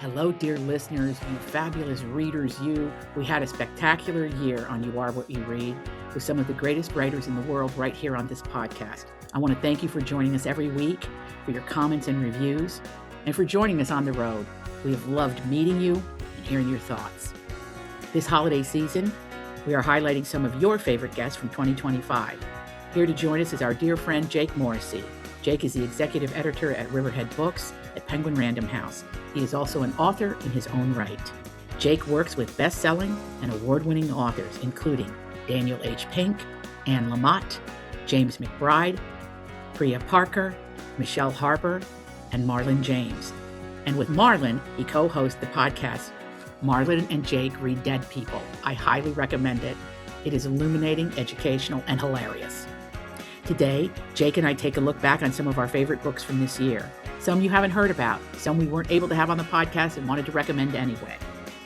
Hello, dear listeners, you fabulous readers, you. We had a spectacular year on You Are What You Read with some of the greatest writers in the world right here on this podcast. I want to thank you for joining us every week, for your comments and reviews, and for joining us on the road. We have loved meeting you and hearing your thoughts. This holiday season, we are highlighting some of your favorite guests from 2025. Here to join us is our dear friend, Jake Morrissey. Jake is the executive editor at Riverhead Books at Penguin Random House. He is also an author in his own right. Jake works with best-selling and award-winning authors, including Daniel H. Pink, Anne Lamott, James McBride, Priya Parker, Michele Harper, and Marlon James. And with Marlon, he co-hosts the podcast, Marlon and Jake Read Dead People. I highly recommend it. It is illuminating, educational, and hilarious. Today, Jake and I take a look back on some of our favorite books from this year. Some you haven't heard about, some we weren't able to have on the podcast and wanted to recommend anyway.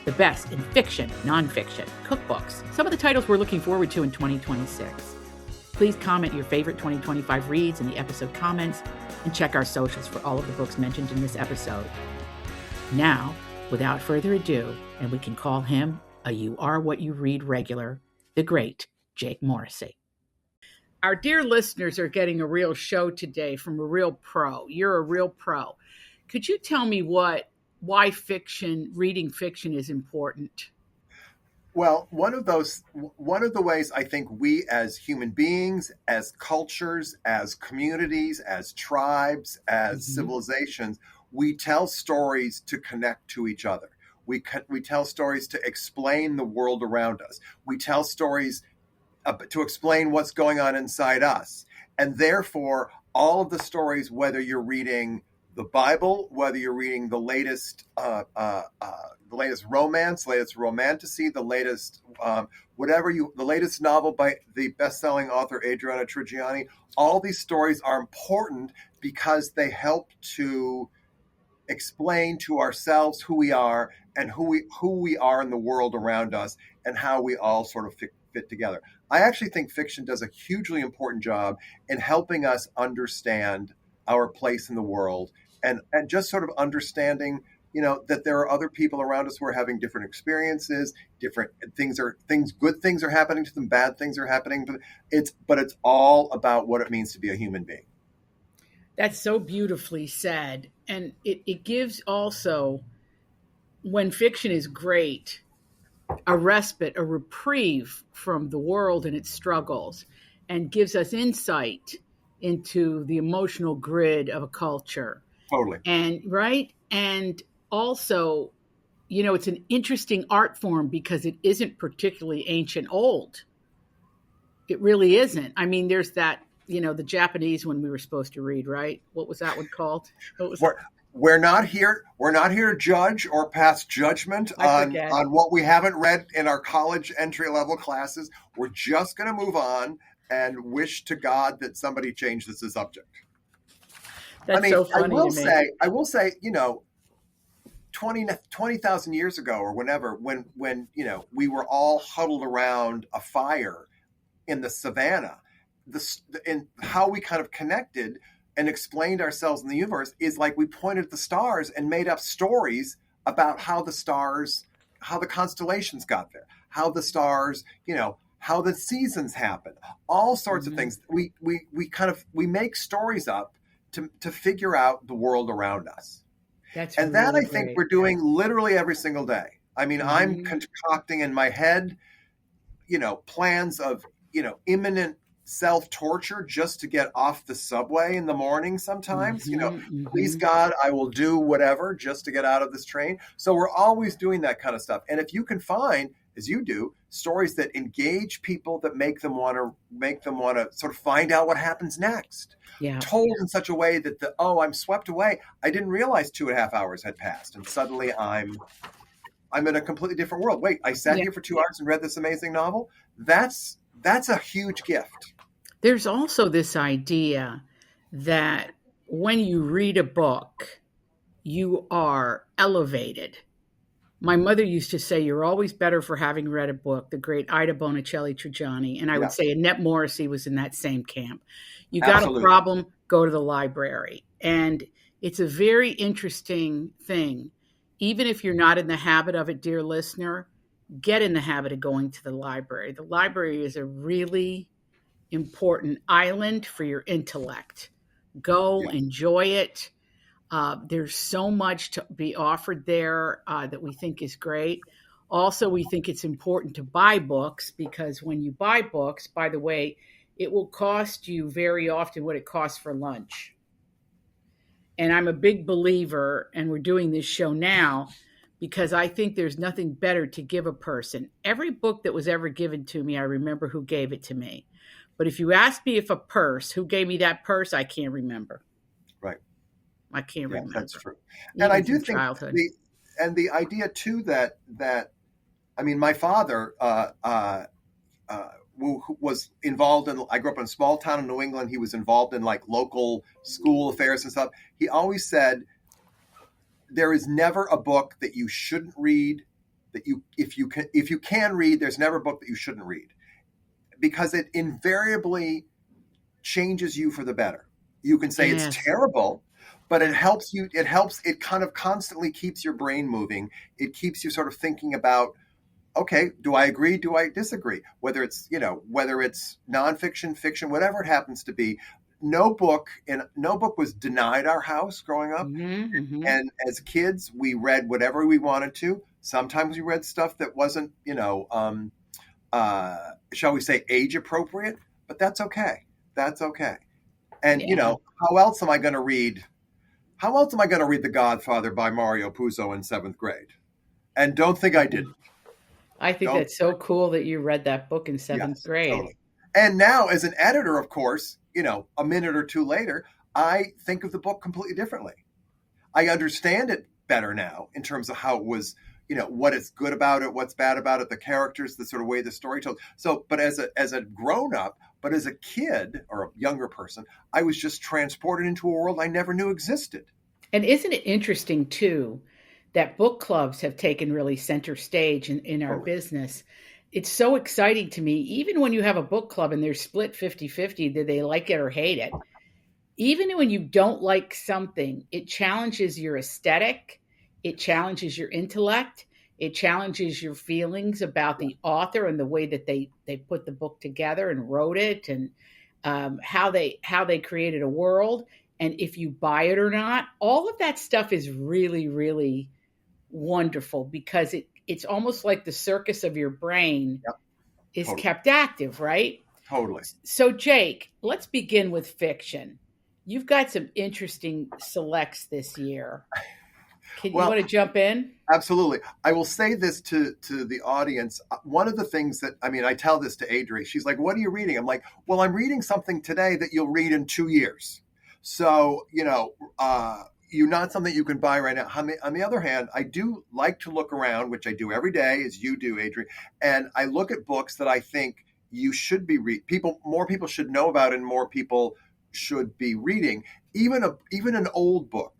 The best in fiction, nonfiction, cookbooks, some of the titles we're looking forward to in 2026. Please comment your favorite 2025 reads in the episode comments and check our socials for all of the books mentioned in this episode. Now, without further ado, and we can call him a You Are What You Read regular, the great Jake Morrissey. Our dear listeners are getting a real show today from a real pro. You're a real pro. Could you tell me why reading fiction is important? Well, one of the ways I think we as human beings, as cultures, as communities, as tribes, as civilizations, we tell stories to connect to each other. We tell stories to explain the world around us. We tell stories to explain what's going on inside us. And therefore, all of the stories, whether you're reading the Bible, whether you're reading the latest romance, latest romantasy, the latest the latest novel by the best-selling author Adriana Trigiani, all these stories are important because they help to explain to ourselves who we are and who we are in the world around us and how we all sort of fit together. I actually think fiction does a hugely important job in helping us understand our place in the world and just sort of understanding, that there are other people around us who are having different experiences, different things, good things are happening to them, bad things are happening. But it's all about what it means to be a human being. That's so beautifully said. And it gives also, when fiction is great, a respite, a reprieve from the world and its struggles, and gives us insight into the emotional grid of a culture. Totally. And also, it's an interesting art form because it isn't particularly ancient old. It really isn't. I mean, there's that, the Japanese one we were supposed to read, right? What was that one called? We're not here to judge or pass judgment on what we haven't read in our college entry-level classes. We're just going to move on and wish to God that somebody changes the subject. That's so funny I will say, 20,000 years ago or whenever, when we were all huddled around a fire in the savannah, and how we kind of connected and explained ourselves in the universe is like we pointed at the stars and made up stories about how the constellations got there, how the stars, how the seasons happen, all sorts of things. We make stories up to figure out the world around us. That I think we're doing literally every single day. I mean, I'm concocting in my head, plans of, imminent self-torture just to get off the subway in the morning sometimes. Please God, I will do whatever just to get out of this train. So we're always doing that kind of stuff. And if you can find, as you do, stories that engage people, that make them want to sort of find out what happens next, told in such a way that I'm swept away. I didn't realize 2.5 hours had passed, and suddenly I'm in a completely different world. Wait, I sat here for 2 hours and read this amazing novel. That's a huge gift. There's also this idea that when you read a book, you are elevated. My mother used to say, you're always better for having read a book, the great Ida Bonicelli Trigiani. And I would say Annette Morrissey was in that same camp. You got a problem, go to the library. And it's a very interesting thing even if you're not in the habit of it, dear listener, get in the habit of going to the library. The library is a really important island for your intellect. Go Yes. enjoy it. There's so much to be offered there that we think is great. Also, we think it's important to buy books because when you buy books, by the way, it will cost you very often what it costs for lunch. And I'm a big believer, and we're doing this show now because I think there's nothing better to give a person. Every book that was ever given to me, I remember who gave it to me. But if you ask me if a purse, who gave me that purse, I can't remember. Right. I can't Yeah, remember. that's true. Even And I do from think childhood. the idea too that I mean, my father who was involved in. I grew up in a small town in New England. He was involved in like local school affairs and stuff. He always said there is never a book that you shouldn't read. That you if you can read, there's never a book that you shouldn't read because it invariably changes you for the better. You can say Yes. it's terrible, but it helps you. It kind of constantly keeps your brain moving. It keeps you sort of thinking about, okay, do I agree? Do I disagree? Whether it's nonfiction, fiction, whatever it happens to be. No book was denied our house growing up. Mm-hmm, mm-hmm. And as kids, we read whatever we wanted to. Sometimes we read stuff that wasn't, shall we say, age appropriate, but that's okay. That's okay. And Yeah. how else am I going to read? How else am I going to read The Godfather by Mario Puzo in 7th grade? And don't think I didn't. I think that's so cool that you read that book in 7th grade. Totally. And now, as an editor, of course, a minute or two later, I think of the book completely differently. I understand it better now in terms of how it was, what is good about it, what's bad about it, the characters, the sort of way the story told. So, but as a grown up, but as a kid or a younger person, I was just transported into a world I never knew existed. And isn't it interesting, too, that book clubs have taken really center stage in our business? It's so exciting to me, even when you have a book club and they're split 50-50, do they like it or hate it? Even when you don't like something, it challenges your aesthetic, it challenges your intellect, it challenges your feelings about the author and the way that they put the book together and wrote it, and how they created a world, and if you buy it or not. All of that stuff is really, really wonderful because it's almost like the circus of your brain is kept active, right? Totally. So, Jake, let's begin with fiction. You've got some interesting selects this year. You want to jump in? Absolutely. I will say this to the audience. One of the things that, I tell this to Adri. She's like, what are you reading? I'm like, well, I'm reading something today that you'll read in 2 years. So, you're not something you can buy right now. On the other hand, I do like to look around, which I do every day, as you do, Adri. And I look at books that I think you should be more people should know about, and more people should be reading. Even an old book,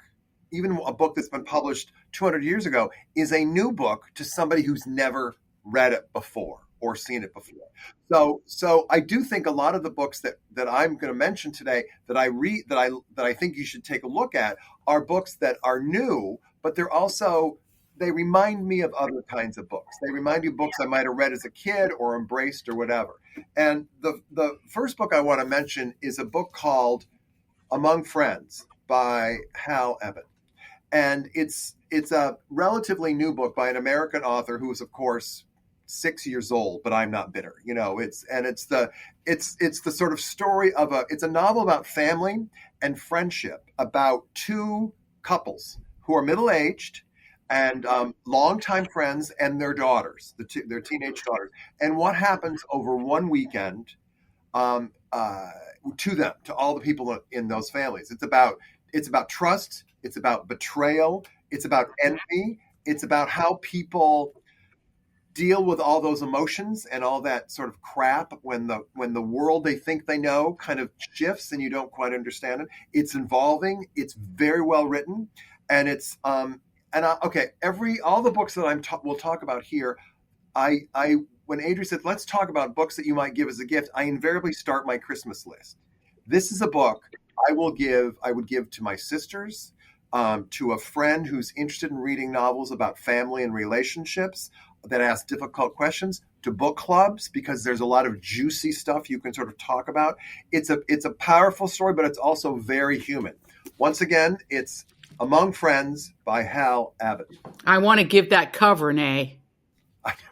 even a book that's been published 200 years ago, is a new book to somebody who's never read it before or seen it before. So I do think a lot of the books that I'm going to mention today that I read, that I think you should take a look at, are books that are new, but they remind me of other kinds of books. They remind you of books I might have read as a kid or embraced or whatever. And the first book I want to mention is a book called Among Friends by Hal Ebert. And it's a relatively new book by an American author who is, of course, 6 years old, but I'm not bitter. It's the sort of story of it's a novel about family and friendship, about two couples who are middle-aged and longtime friends, and their daughters, their teenage daughters, and what happens over one weekend to them, to all the people in those families. It's about trust. It's about betrayal. It's about envy. It's about how people deal with all those emotions and all that sort of crap when the world they think they know kind of shifts and you don't quite understand it. It's involving. It's very well written, and it's all the books that we'll talk about here. When Adri said let's talk about books that you might give as a gift, I invariably start my Christmas list. This is a book I would give to my sisters, to a friend who's interested in reading novels about family and relationships that ask difficult questions, to book clubs, because there's a lot of juicy stuff you can sort of talk about. It's a powerful story, but it's also very human. Once again, it's Among Friends by Hal Abbott. I want to give that cover an A.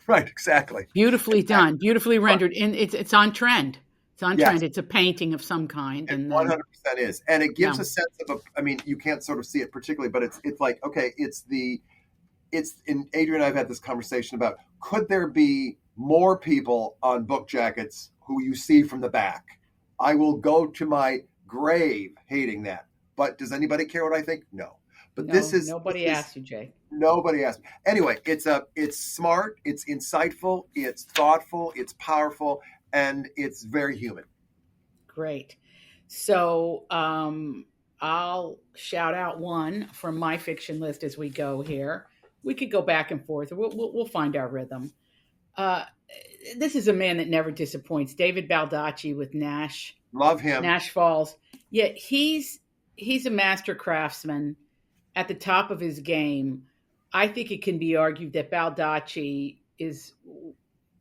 Right, exactly. Beautifully done, beautifully rendered, and it's on trend. It's on trend. Yes. It's a painting of some kind, It and 100% is, and it gives Yeah. a sense of I mean, you can't sort of see it particularly, but it's like, okay, and Adrian and I have had this conversation about, could there be more people on book jackets who you see from the back? I will go to my grave hating that. But does anybody care what I think? No. But no, this is nobody asked you, Jake. nobody asked me. Anyway, it's smart, it's insightful, it's thoughtful, it's powerful, and it's very human. Great. So I'll shout out one from my fiction list as we go here. We could go back and forth. We'll find our rhythm. This is a man that never disappoints. David Baldacci with Nash. Love him. Nash Falls. Yeah, he's a master craftsman at the top of his game. I think it can be argued that Baldacci is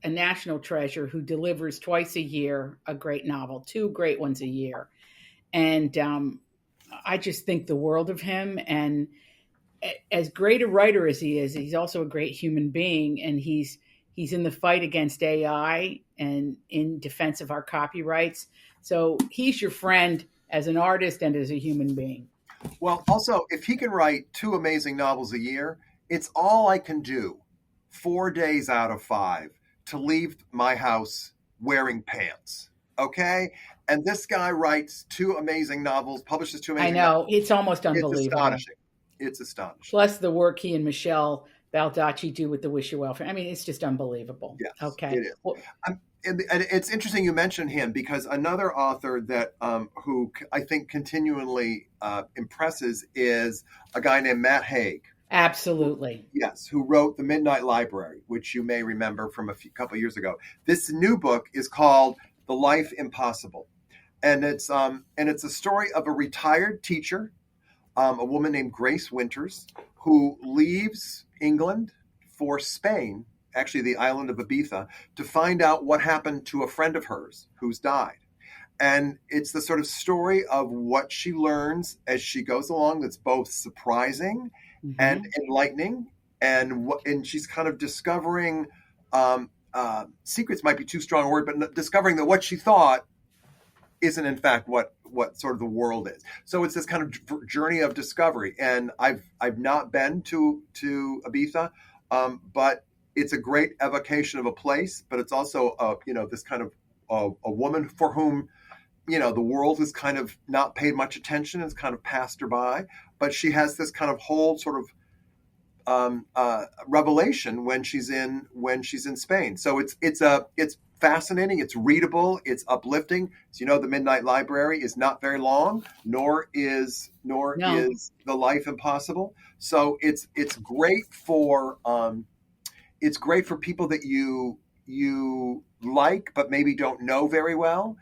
a national treasure who delivers twice a year a great novel, 2 great ones a year. And I just think the world of him. And as great a writer as he is, he's also a great human being. And he's in the fight against AI and in defense of our copyrights. So he's your friend as an artist and as a human being. Well, also, if he can write 2 amazing novels a year, it's all I can do 4 days out of 5 to leave my house wearing pants. Okay? And this guy writes 2 amazing novels, publishes 2 amazing novels. I know. It's almost unbelievable. It's astonishing. It's astonishing. Plus the work he and Michele Baldacci do with the Wish You Welfare. I mean, it's just unbelievable. Yes, okay. It is. Well, and it's interesting you mentioned him, because another author that who I think continually impresses is a guy named Matt Haig. Absolutely. Yes, who wrote The Midnight Library, which you may remember from a couple of years ago. This new book is called The Life Impossible, and it's a story of a retired teacher, a woman named Grace Winters, who leaves England for Spain, actually the island of Ibiza, to find out what happened to a friend of hers who's died. And it's the sort of story of what she learns as she goes along that's both surprising and enlightening. And she's kind of discovering, secrets might be too strong a word, but discovering that what she thought isn't in fact what sort of the world is. So it's this kind of journey of discovery. And I've not been to Ibiza, but it's a great evocation of a place. But it's also this kind of a woman for whom the world has kind of not paid much attention. It's kind of passed her by. But she has this kind of whole sort of revelation when she's in Spain. So it's fascinating. It's readable. It's uplifting. So, The Midnight Library is not very long, nor is The Life Impossible. So it's great for people that you like but maybe don't know very well.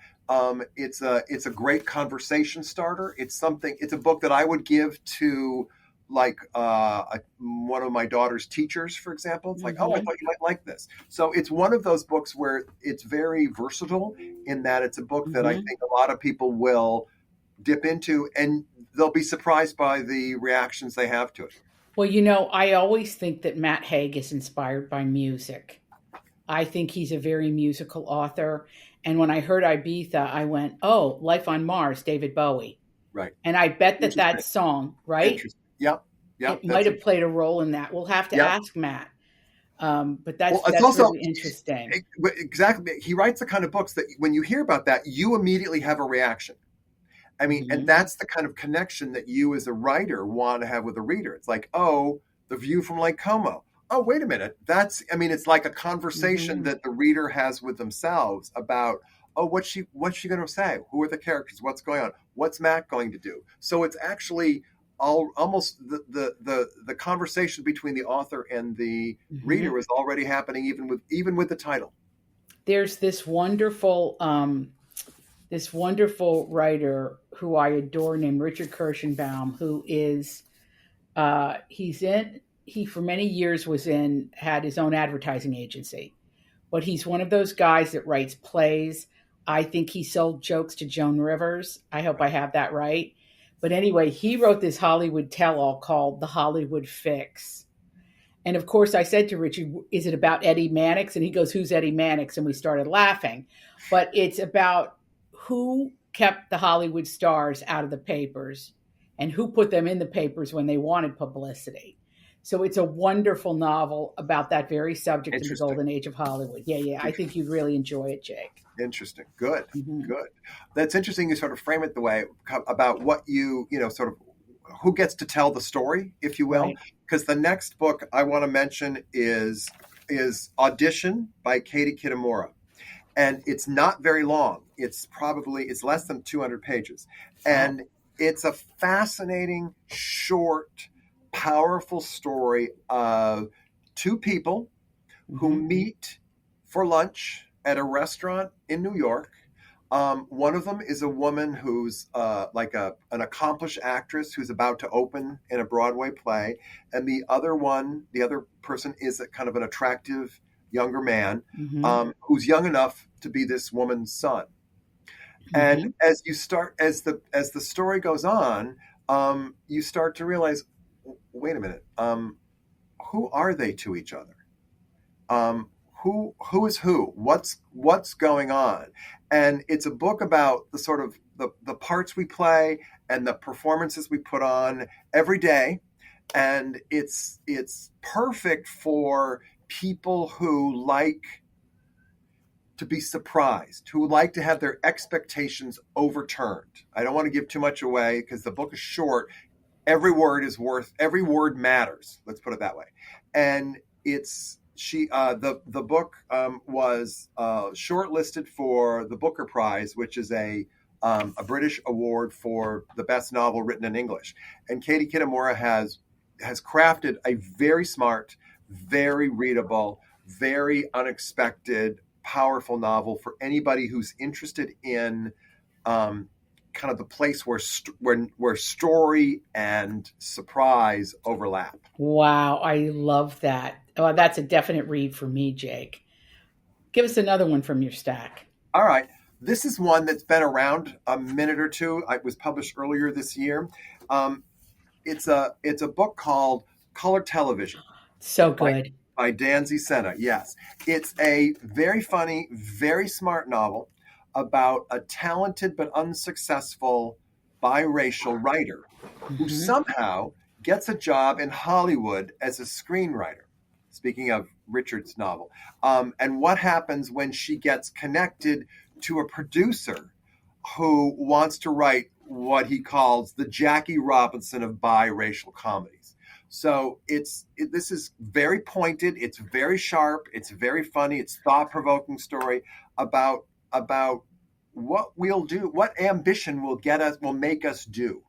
It's a great conversation starter. It's a book that I would give to one of my daughter's teachers, for example. It's like, oh, I thought you might like this. So it's one of those books where it's very versatile in that it's a book that I think a lot of people will dip into, and they'll be surprised by the reactions they have to it. Well, I always think that Matt Haig is inspired by music. I think he's a very musical author. And when I heard Ibiza, I went, oh, Life on Mars, David Bowie. Right. And I bet that song, right? Interesting. Yep. It might have played a role in that. We'll have to ask Matt. But that's also really interesting. Exactly. He writes the kind of books that when you hear about that, you immediately have a reaction. I mean, and that's the kind of connection that you as a writer want to have with a reader. It's like, oh, the view from Lake Como. Oh, wait a minute. It's like a conversation that the reader has with themselves about, oh, what's she going to say? Who are the characters? What's going on? What's Matt going to do? So it's actually almost the conversation between the author and the reader is already happening even with the title. There's this wonderful writer who I adore named Richard Kirschenbaum, who is He for many years had his own advertising agency, but he's one of those guys that writes plays. I think he sold jokes to Joan Rivers. I hope I have that right. But anyway, he wrote this Hollywood tell-all called The Hollywood Fix. And of course, I said to Richard, is it about Eddie Mannix? And he goes, who's Eddie Mannix? And we started laughing. But it's about who kept the Hollywood stars out of the papers and who put them in the papers when they wanted publicity. So it's a wonderful novel about that very subject in the golden age of Hollywood. Yeah. I think you'd really enjoy it, Jake. Interesting. Good. That's interesting. You sort of frame it the way about what sort of who gets to tell the story, if you will. Because the next book I want to mention is Audition by Katie Kitamura. And it's not very long. It's less than 200 pages. And it's a fascinating, short, powerful story of two people who meet for lunch at a restaurant in New York. One of them is a woman who's like an accomplished actress who's about to open in a Broadway play. And the other person is a kind of an attractive younger man who's young enough to be this woman's son. And as the story goes on, you start to realize, wait a minute, who are they to each other? Who is who? What's going on? And it's a book about the sort of the parts we play and the performances we put on every day. And it's perfect for people who like to be surprised, who like to have their expectations overturned. I don't want to give too much away because the book is short. Every word matters. Let's put it that way. And the book was shortlisted for the Booker Prize, which is a British award for the best novel written in English. And Katie Kitamura has crafted a very smart, very readable, very unexpected, powerful novel for anybody who's interested in kind of the place where story and surprise overlap. Wow, I love that. Oh, that's a definite read for me, Jake. Give us another one from your stack. All right. This is one that's been around a minute or two. It was published earlier this year. It's a book called Color Television. So good. By Danzy Senna. Yes. It's a very funny, very smart novel about a talented but unsuccessful biracial writer who somehow gets a job in Hollywood as a screenwriter. Speaking of Richard's novel. And what happens when she gets connected to a producer who wants to write what he calls the Jackie Robinson of biracial comedies. So this is very pointed. It's very sharp. It's very funny. It's thought-provoking story about what we'll do, what ambition will make us do.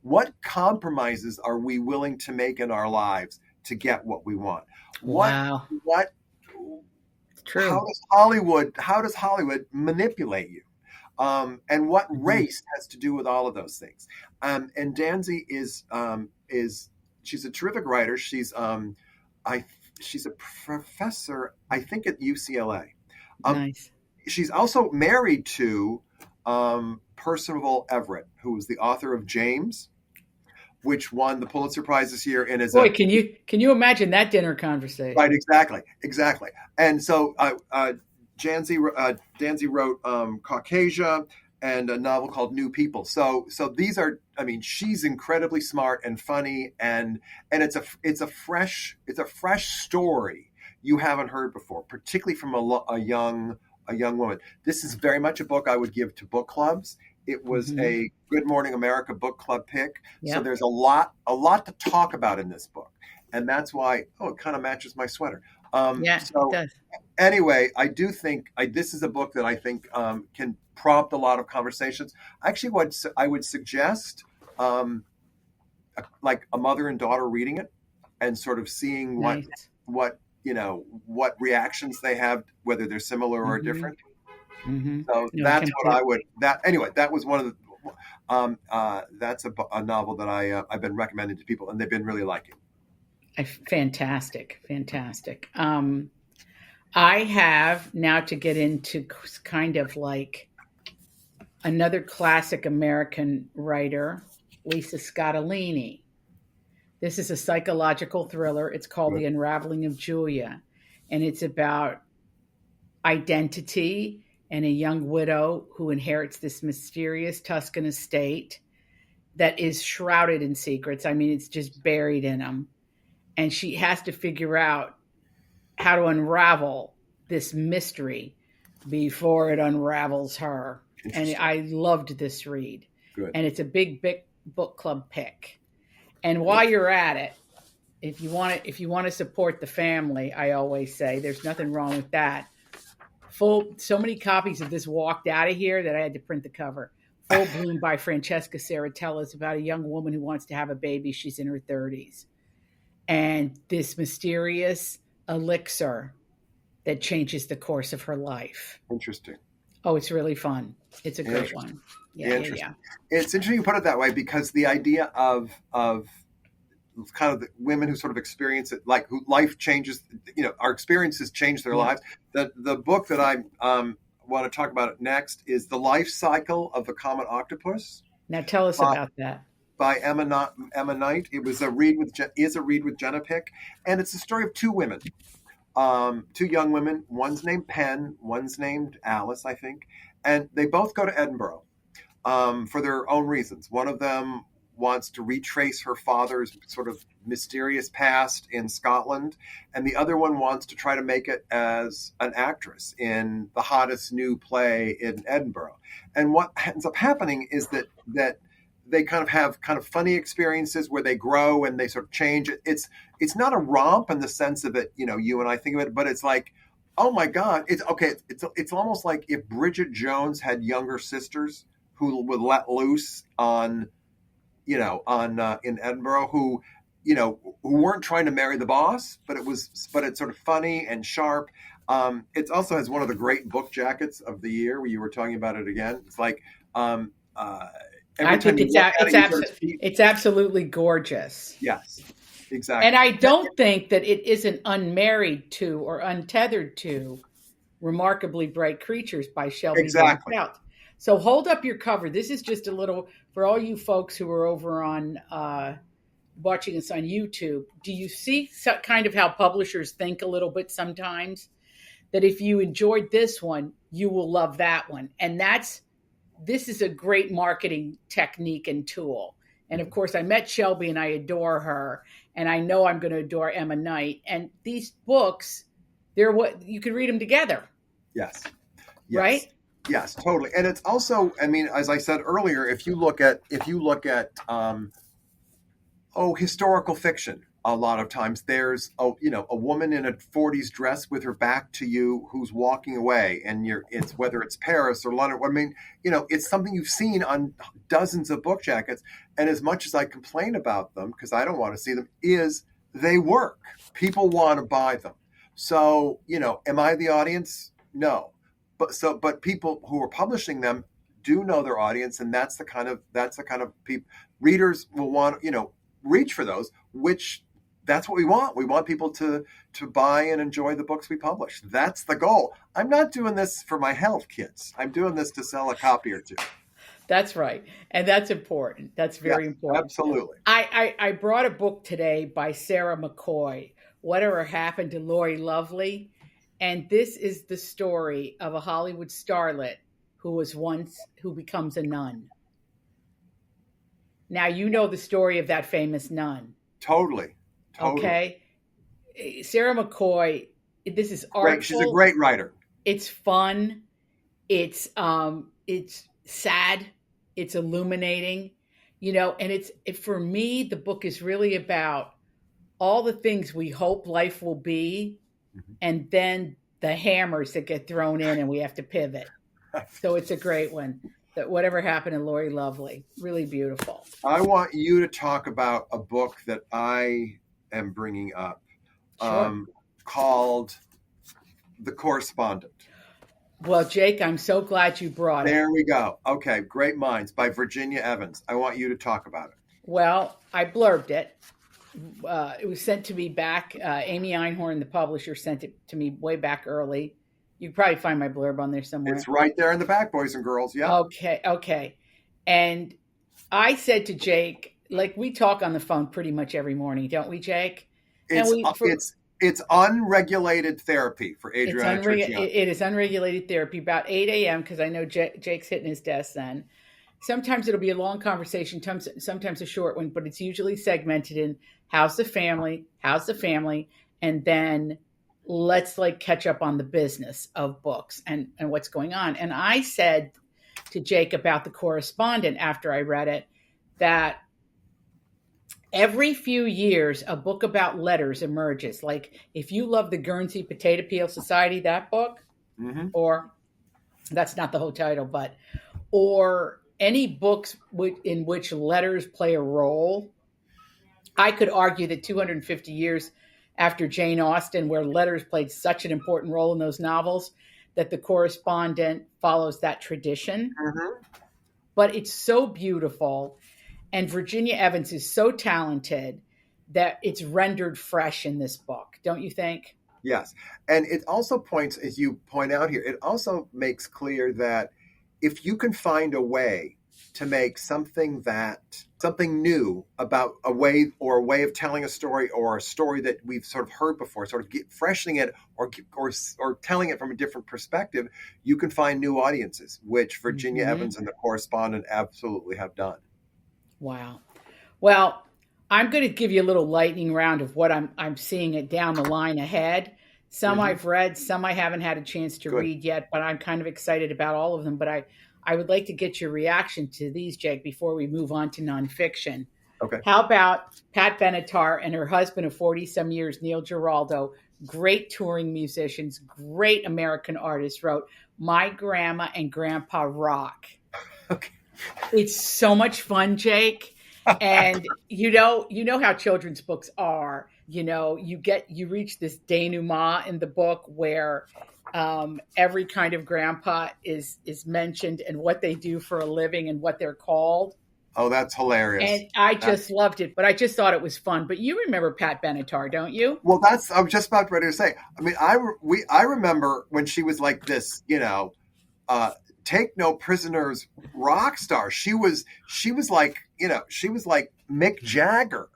What compromises are we willing to make in our lives to get what we want? Wow. True. How does Hollywood manipulate you? And what race has to do with all of those things? And Danzy is she's a terrific writer. She's a professor, I think, at UCLA. Nice. She's also married to Percival Everett, who was the author of James, which won the Pulitzer Prize this year. And can you imagine that dinner conversation? Right, exactly. And so Danzy wrote Caucasia and a novel called New People. So these are, she's incredibly smart and funny, and it's a fresh story you haven't heard before, particularly from a young woman. This is very much a book I would give to book clubs. It was a Good Morning America book club pick. Yep. So there's a lot to talk about in this book. And that's why, it kind of matches my sweater. It does. Anyway, I do think this is a book that I think can prompt a lot of conversations. Actually, I would suggest like a mother and daughter reading it and sort of seeing what reactions they have, whether they're similar or different. So that's what I would. That was one That's a novel that I've been recommending to people, and they've been really liking. Fantastic, fantastic. I have now to get into kind of like another classic American writer, Lisa Scottolini. This is a psychological thriller. It's called Good. The Unraveling of Julia, and it's about identity and a young widow who inherits this mysterious Tuscan estate that is shrouded in secrets. I mean, it's just buried in them. And she has to figure out how to unravel this mystery before it unravels her. And I loved this read. Good. And it's a big book club pick. And while you're at it, if you want to support the family, I always say there's nothing wrong with that. So many copies of this walked out of here that I had to print the cover. Full Bloom by Francesca Saratella is about a young woman who wants to have a baby. She's in her 30s. And this mysterious elixir that changes the course of her life. Interesting. Oh, it's really fun. It's a great one. Yeah. It's interesting you put it that way, because the idea of kind of the women who sort of experience it, like who life changes, our experiences change their lives. The book that I want to talk about next is The Life Cycle of the Comet Octopus. Now tell us about that. By Emma Knight. It was a read with Jenna Pick, and it's the story of two women, two young women. One's named Penn, one's named Alice, I think, and they both go to Edinburgh for their own reasons. One of them wants to retrace her father's sort of mysterious past in Scotland, and the other one wants to try to make it as an actress in the hottest new play in Edinburgh. And what ends up happening is that they kind of have kind of funny experiences where they grow and they sort of change. It's not a romp in the sense of it, you and I think of it, but it's like, oh my God, it's almost like if Bridget Jones had younger sisters who would let loose in Edinburgh, who weren't trying to marry the boss, but it's sort of funny and sharp. It also has one of the great book jackets of the year, where you were talking about it again. It's like, I think it's absolutely gorgeous. Yes, exactly. And I don't think that it isn't unmarried to or untethered to Remarkably Bright Creatures by Shelby. Exactly. So hold up your cover. This is just a little, for all you folks who are over on watching us on YouTube, do you see kind of how publishers think a little bit sometimes? That if you enjoyed this one, you will love that one. And this is a great marketing technique and tool. And of course, I met Shelby and I adore her. And I know I'm going to adore Emma Knight. And these books, they're what you could read them together. Yes. Right? Yes, totally. And it's also, I mean, as I said earlier, if you look at historical fiction, a lot of times there's a woman in a 40s dress with her back to you who's walking away, and it's whether it's Paris or London. I mean, it's something you've seen on dozens of book jackets. And as much as I complain about them, because I don't want to see them, is they work. People want to buy them. So, am I the audience? No. But people who are publishing them do know their audience, and that's the kind of people readers will want, reach for those, which that's what we want. We want people to buy and enjoy the books we publish. That's the goal. I'm not doing this for my health, kids. I'm doing this to sell a copy or two. That's right. And that's important. That's very important. Absolutely. I brought a book today by Sarah McCoy, Whatever Happened to Lori Lovely. And this is the story of a Hollywood starlet who becomes a nun. Now, you know the story of that famous nun. Totally. Okay. Sarah McCoy, this is artful. She's a great writer. It's fun. It's sad. It's illuminating, and for me, the book is really about all the things we hope life will be, and then the hammers that get thrown in and we have to pivot. So it's a great one. That Whatever Happened to Lori Lovely. Really beautiful. I want you to talk about a book that I am bringing up, Sure. called The Correspondent. Well, Jake, I'm so glad you brought it. There we go. Okay, Great Minds by Virginia Evans. I want you to talk about it. Well, I blurbed it. It was sent to me back. Amy Einhorn, the publisher, sent it to me way back early. You can probably find my blurb on there somewhere. It's right there in the back, boys and girls. Yeah. Okay. And I said to Jake, like we talk on the phone pretty much every morning, don't we, Jake? It's unregulated therapy for Adriana Trigiani. It is unregulated therapy about 8 a.m. because I know Jake's hitting his desk then. Sometimes it'll be a long conversation, sometimes a short one, but it's usually segmented in how's the family, and then let's like catch up on the business of books and what's going on. And I said to Jake about The Correspondent after I read it that every few years a book about letters emerges. Like if you love the Guernsey Potato Peel Society, that book, or that's not the whole title, but or any books in which letters play a role. I could argue that 250 years after Jane Austen, where letters played such an important role in those novels, that The Correspondent follows that tradition. But it's so beautiful, and Virginia Evans is so talented that it's rendered fresh in this book, don't you think? Yes. And it also points, as you point out here, it also makes clear that if you can find a way to make something new about a way of telling a story, or a story that we've sort of heard before, sort of freshening it or telling it from a different perspective, you can find new audiences, which Virginia Evans and The Correspondent absolutely have done. Wow. Well, I'm going to give you a little lightning round of what I'm seeing it down the line ahead. Some I've read, some I haven't had a chance to read yet, but I'm kind of excited about all of them. But I would like to get your reaction to these, Jake, before we move on to nonfiction. Okay. How about Pat Benatar and her husband of 40-some years, Neil Giraldo, great touring musicians, great American artists, wrote My Grandma and Grandpa Rock. Okay. It's so much fun, Jake. And you know how children's books are. You reach this denouement in the book where every kind of grandpa is mentioned and what they do for a living and what they're called. Oh, that's hilarious. And I just loved it, but I just thought it was fun. But you remember Pat Benatar, don't you? Well, I was just about ready to say. I mean, I remember when she was like this, take no prisoners rock star. She was like Mick Jagger.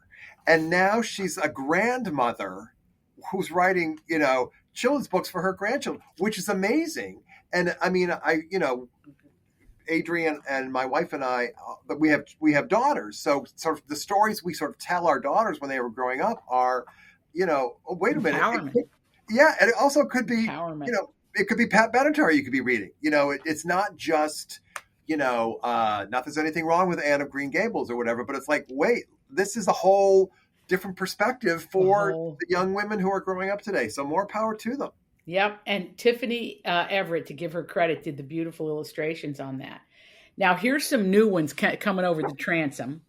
And now she's a grandmother who's writing, children's books for her grandchildren, which is amazing. And I mean, Adrian and my wife and I, but we have daughters. So sort of the stories we sort of tell our daughters when they were growing up are, wait a minute. And it also could be, it could be Pat Benatar you could be reading. It's not just, not that there's anything wrong with Anne of Green Gables or whatever, but it's like, wait, this is a whole different perspective for the young women who are growing up today. So more power to them. Yep. And Tiffany Everett, to give her credit, did the beautiful illustrations on that. Now, here's some new ones coming over the transom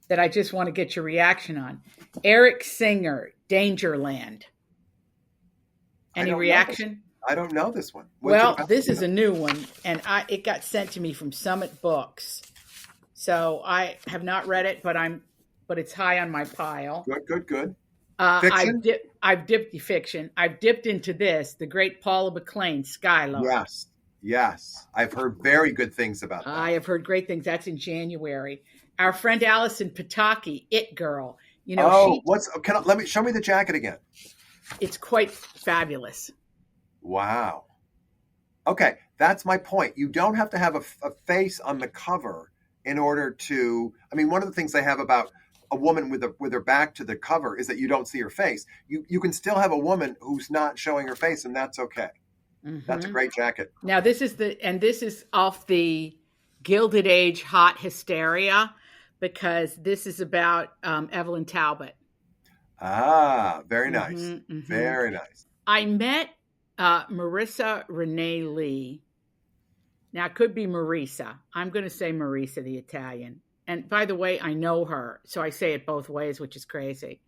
that I just want to get your reaction on. Eric Singer, Dangerland. Any reaction? I don't know this one. This is a new one, and it got sent to me from Summit Books. So I have not read it, but it's high on my pile. Good. Fiction? I've dipped fiction. I've dipped into this, the great Paula McLean, Skylark. Yes. I've heard very good things about that. I have heard great things. That's in January. Our friend Allison Pataki, It Girl. Show me the jacket again. It's quite fabulous. Wow. Okay, that's my point. You don't have to have a face on the cover in order to. I mean, one of the things they have about a woman with her back to the cover is that you don't see her face. You can still have a woman who's not showing her face, and that's okay. That's a great jacket. Now this is off the Gilded Age Hot Hysteria, because this is about Evelyn Talbot. Ah, very nice. Very nice. I met Marissa Renee Lee. Now, it could be Marisa. I'm going to say Marisa, the Italian. And by the way, I know her, so I say it both ways, which is crazy.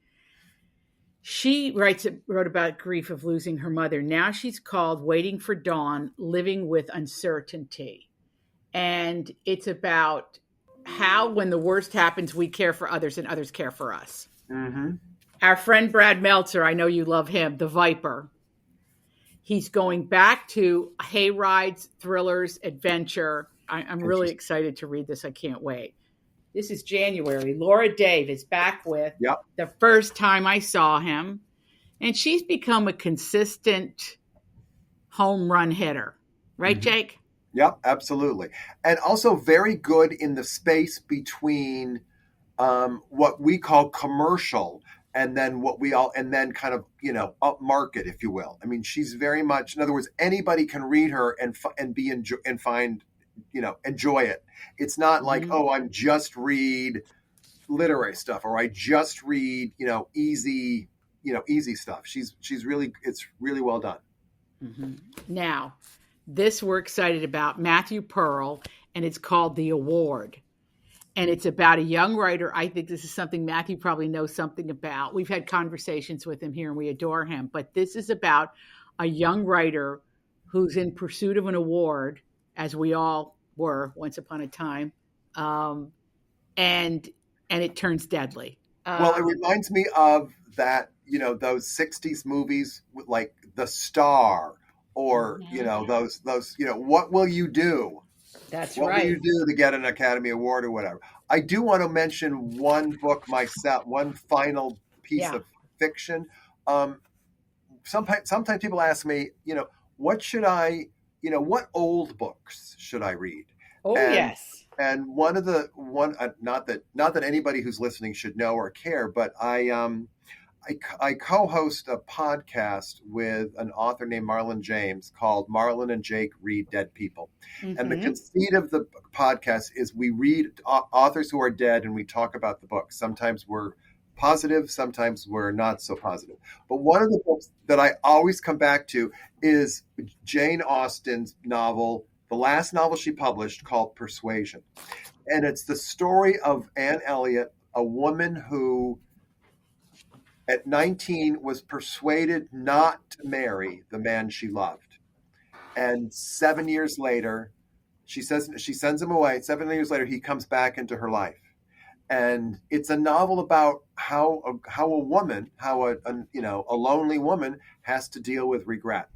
She wrote about grief of losing her mother. Now she's called Waiting for Dawn, Living with Uncertainty. And it's about how, when the worst happens, we care for others and others care for us. Mm-hmm. Our friend Brad Meltzer, I know you love him, the Viper. He's going back to hayrides, thrillers, adventure. I'm really excited to read this. I can't wait. This is January. Laura Dave is back with The First Time I Saw Him. And she's become a consistent home run hitter. Right, Jake? Yep, absolutely. And also very good in the space between what we call commercial and then kind of, upmarket, if you will. I mean, she's very much, in other words, anybody can read her and find, enjoy it. It's not like, I'm just read literary stuff, or I just read, easy stuff. It's really well done. Mm-hmm. Now, this we're excited about, Matthew Pearl, and it's called The Award. And it's about a young writer. I think this is something Matthew probably knows something about. We've had conversations with him here and we adore him. But this is about a young writer who's in pursuit of an award, as we all were once upon a time. And it turns deadly. Well, it reminds me of that, those 60s movies like The Star, or, those, What Will You Do? That's what right. What will you do to get an Academy Award or whatever? I do want to mention one book myself, one final piece of fiction. Sometimes people ask me, what should what old books should I read? Yes. And not that anybody who's listening should know or care, but I co-host a podcast with an author named Marlon James called Marlon and Jake Read Dead People. Mm-hmm. And the conceit of the podcast is we read authors who are dead and we talk about the book. Sometimes we're positive, sometimes we're not so positive. But one of the books that I always come back to is Jane Austen's novel, the last novel she published, called Persuasion. And it's the story of Anne Elliot, a woman who at 19 was persuaded not to marry the man she loved. And 7 years later, she sends him away. 7 years later, he comes back into her life. And it's a novel about how a lonely woman has to deal with regret.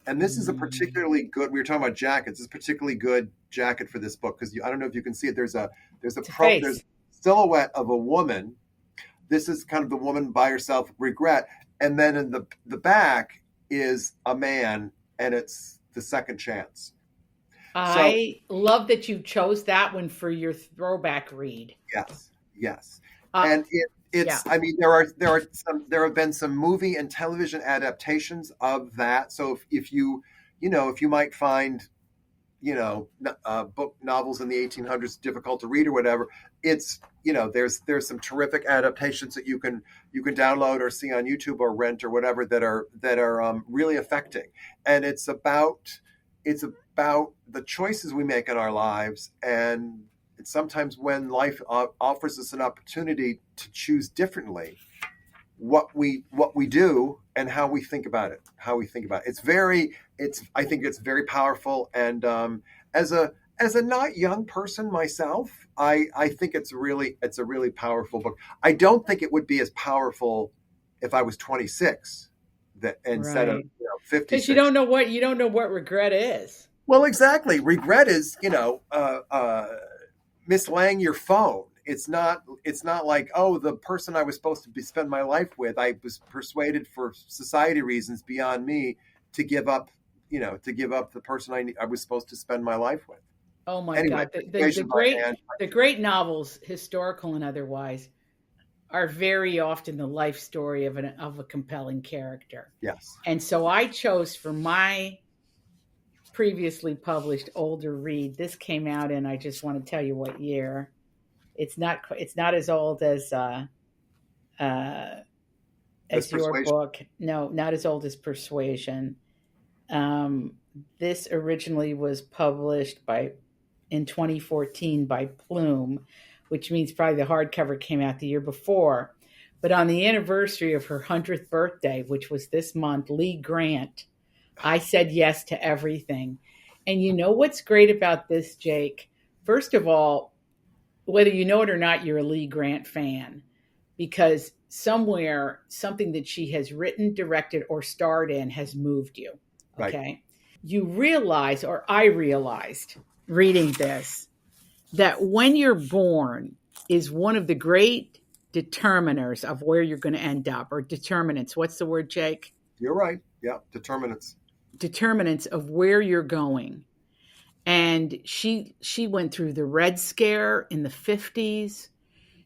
And this is a particularly good, we were talking about jackets, this is a particularly good jacket for this book, because I don't know if you can see it. There's a silhouette of a woman. This is kind of the woman by herself with regret. And then in the back is a man, and it's the second chance. I love that you chose that one for your throwback read. Yes. And I mean, there have been some movie and television adaptations of that. So if you might find, book novels in the 1800s difficult to read or whatever, it's, there's some terrific adaptations that you can download or see on YouTube or rent or whatever that are really affecting. And it's about the choices we make in our lives, and sometimes when life offers us an opportunity to choose differently, what we do and how we think about it. I think it's very powerful. And as a not young person myself, I think it's a really powerful book. I don't think it would be as powerful if I was 26 instead of 56. Because you don't know what regret is. Well, exactly. Regret is, mislaying your phone. It's not like, the person I was supposed to spend my life with, I was persuaded for society reasons beyond me to give up the person I was supposed to spend my life with. Oh my God. The great novels, historical and otherwise, are very often the life story of a compelling character. Yes. And so I chose for my previously published older read, this came out in, I just want to tell you what year. It's not as old as your book. No, not as old as Persuasion. This originally was published in 2014 by Plume, which means probably the hardcover came out the year before. But on the anniversary of her 100th birthday, which was this month, Lee Grant, I said yes to everything. And you know what's great about this, Jake? First of all, whether you know it or not, you're a Lee Grant fan because somewhere something that she has written, directed, or starred in has moved you. Okay. Right. You realize, or I realized reading this, that when you're born is one of the great determiners of where you're going to end up, or determinants. What's the word, Jake? You're right. Yeah, determinants. Determinants of where you're going. And she went through the Red Scare in the 50s.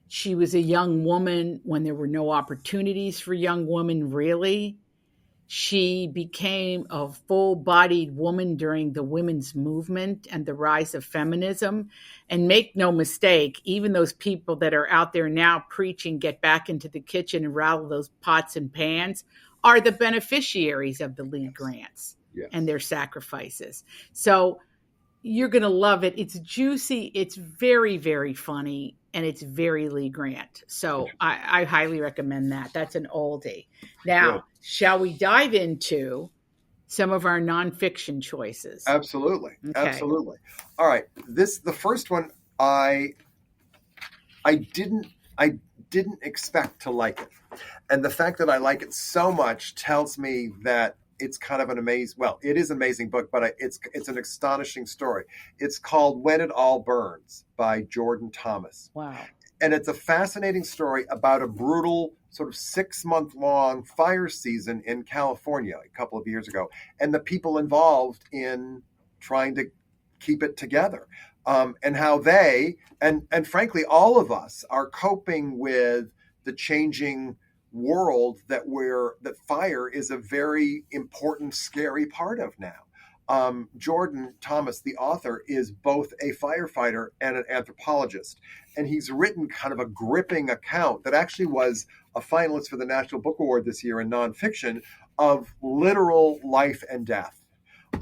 She was a young woman when there were no opportunities for young women, really. She became a full-bodied woman during the women's movement and the rise of feminism. And make no mistake, even those people that are out there now preaching, get back into the kitchen and rattle those pots and pans, are the beneficiaries of the Lee Grants and their sacrifices. So you're going to love it. It's juicy. It's very, very funny. And it's very Lee Grant. So I highly recommend that. That's an oldie. Now, shall we dive into some of our nonfiction choices? Absolutely. Okay. Absolutely. All right. The first one, I didn't expect to like it. And the fact that I like it so much tells me that it's kind of an amazing, well, it is an amazing book, but it's an astonishing story. It's called When It All Burns by Jordan Thomas. Wow. And it's a fascinating story about a brutal sort of 6-month-long fire season in California a couple of years ago, and the people involved in trying to keep it together, and how they, and frankly, all of us are coping with the changing world that fire is a very important, scary part of now. Jordan Thomas, the author, is both a firefighter and an anthropologist. And he's written kind of a gripping account that actually was a finalist for the National Book Award this year in nonfiction of literal life and death.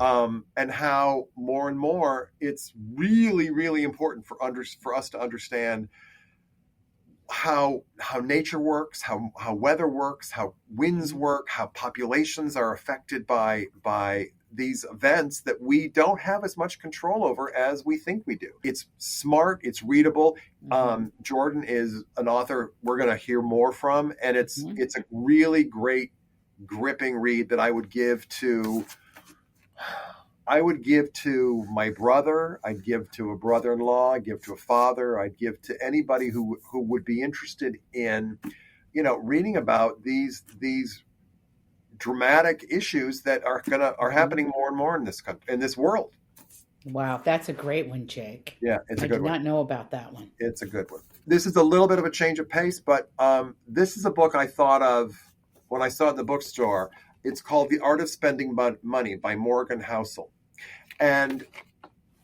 And how more and more it's really, really important for us to understand how nature works, how weather works, how winds work, how populations are affected by these events that we don't have as much control over as we think we do. It's smart, it's readable. Jordan is an author we're going to hear more from, and it's a really great, gripping read that I would give to my brother, I'd give to a brother-in-law, I'd give to a father, I'd give to anybody who would be interested in, reading about these dramatic issues that are happening more and more in this country, in this world. Wow, that's a great one, Jake. Yeah, it's a good one. I did not know about that one. It's a good one. This is a little bit of a change of pace, but this is a book I thought of when I saw it in the bookstore. It's called The Art of Spending Money by Morgan Housel. And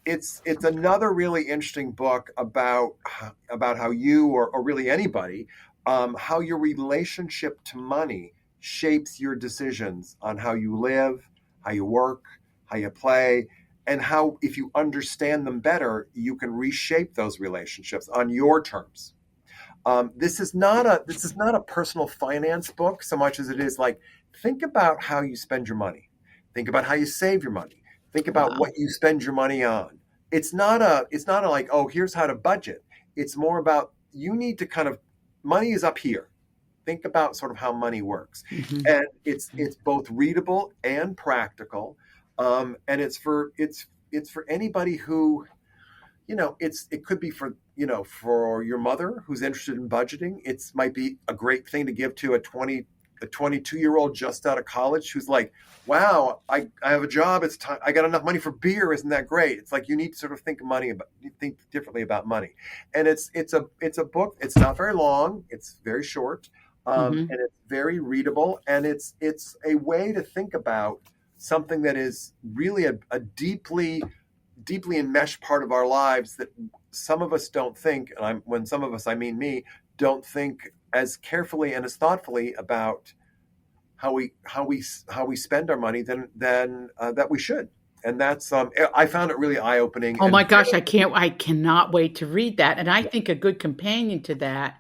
it's another really interesting book about how you, or really anybody, how your relationship to money shapes your decisions on how you live, how you work, how you play, and how, if you understand them better, you can reshape those relationships on your terms. This is not a personal finance book so much as it is like, think about how you spend your money. Think about how you save your money. Think about what you spend your money on. It's not a like, oh, here's how to budget. It's more about, you need to money is up here. Think about sort of how money works. And it's both readable and practical. And it's for anybody who, it could be for your mother who's interested in budgeting. It might be a great thing to give to a 22-year-old just out of college who's like, wow, I have a job. It's time. I got enough money for beer. Isn't that great? It's like, you need to sort of think differently about money. And it's a book. It's not very long. It's very short. And it's very readable. And it's a way to think about something that is really a deeply enmeshed part of our lives that some of us don't think, and when some of us, I mean me, don't think as carefully and as thoughtfully about how we spend our money than that we should. And that's I found it really eye-opening. Oh my gosh, I cannot wait to read that. And I think a good companion to that